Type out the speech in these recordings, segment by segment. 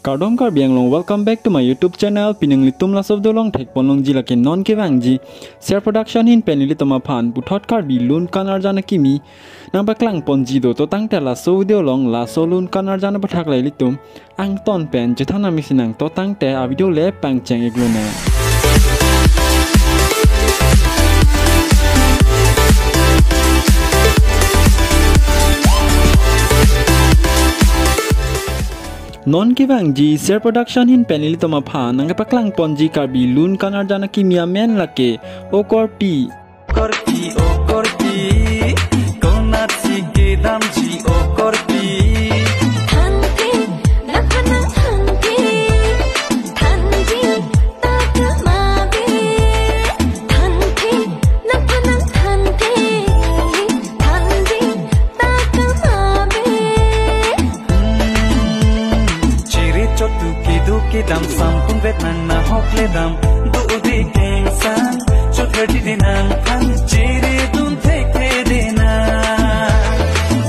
Kardom kar biang long, welcome back to my YouTube channel. Pinang litum la sob dolong thek ponlong ji lakin non ke wang ji. Share production hin penili toma phan puthot kar bi lun kanar jana kimi. Nang baklang pon ji do to tang tela so video long la so lun kanar jana pathak lai litum. Ang ton pen jethana misinang to tang te a video le pang cheng igluna. Non ke bang ji share production hin penili toma pha nang paklang ponji karbi lun kanar jana kimia men lake o korpi konat si gedam ji o korpi thanti lakhanang thanti thanji takamabe thanti lakhanang thanti thanji takamabe chiri chotu ki dam sampung vet nang na hokle dam du di keng san chot hadi dinang phan chiri dun theke dina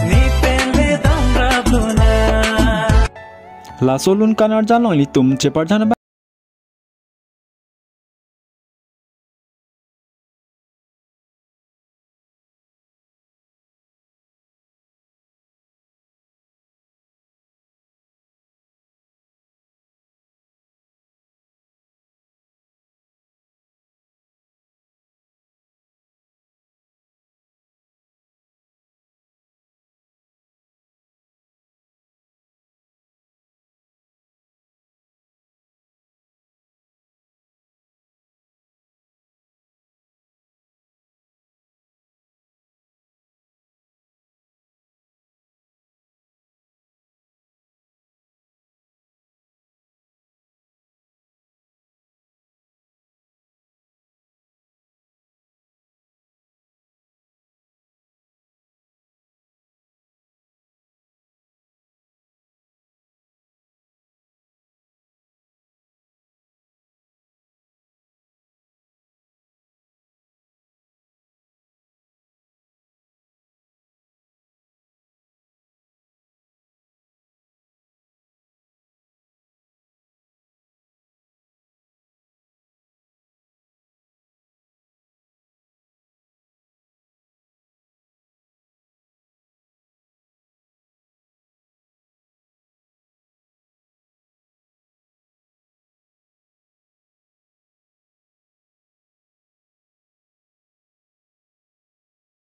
ni pele dam rabluna la so lun kanar jana litum chepar jana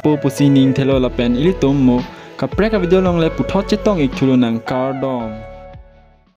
po pusining thelo la pen ilitum mo kapreka video long le puthot chetong ik thulu nang Kardom.